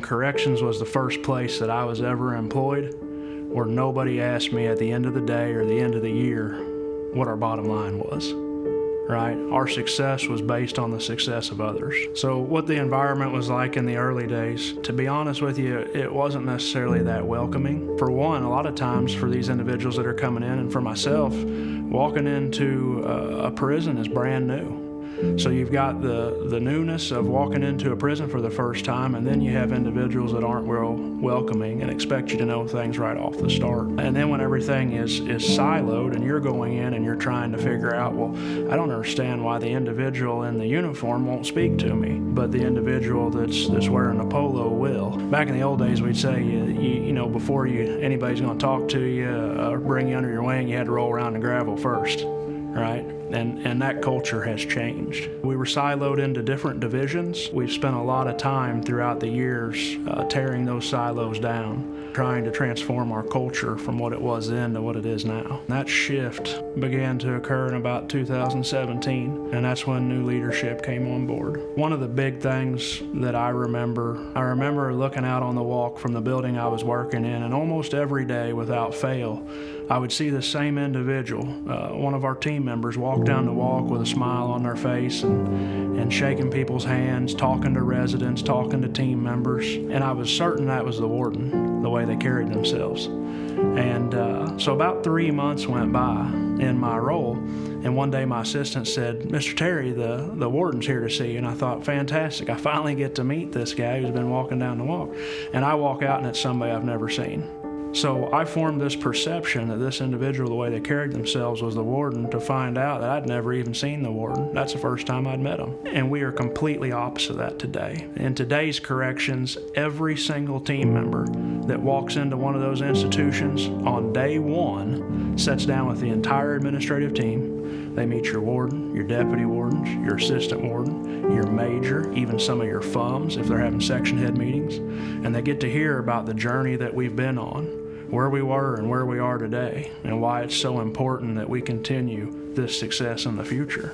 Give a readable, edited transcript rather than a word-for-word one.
Corrections was the first place that I was ever employed where nobody asked me at the end of the day or the end of the year what our bottom line was, right? Our success was based on the success of others. So what the environment was like in the early days, to be honest with you, it wasn't necessarily that welcoming. For one, a lot of times for these individuals that are coming in, and for myself, walking into a prison is brand new. So you've got the newness of walking into a prison for the first time, and then you have individuals that aren't real welcoming and expect you to know things right off the start. And then when everything is siloed and you're going in and you're trying to figure out, well, I don't understand why the individual in the uniform won't speak to me, but the individual that's wearing a polo will. Back in the old days, we'd say, you know, before anybody's going to talk to you or bring you under your wing, you had to roll around in gravel first. Right? And that culture has changed. We were siloed into different divisions. We've spent a lot of time throughout the years tearing those silos down, trying to transform our culture from what it was then to what it is now. That shift began to occur in about 2017, and that's when new leadership came on board. One of the big things that I remember looking out on the walk from the building I was working in, and almost every day without fail, I would see the same individual, one of our team members, walk down the walk with a smile on their face and shaking people's hands, talking to residents, talking to team members. And I was certain that was the warden, the way they carried themselves. And so about 3 months went by in my role, and one day my assistant said, "Mr. Terry, the warden's here to see you." And I thought, fantastic, I finally get to meet this guy who's been walking down the walk. And I walk out and it's somebody I've never seen. So I formed this perception that this individual, the way they carried themselves, was the warden, to find out that I'd never even seen the warden. That's the first time I'd met him. And we are completely opposite of that today. In today's corrections, every single team member that walks into one of those institutions on day one sits down with the entire administrative team. They meet your warden, your deputy wardens, your assistant warden, your major, even some of your FUMs if they're having section head meetings. And they get to hear about the journey that we've been on, where we were and where we are today, and why it's so important that we continue this success in the future.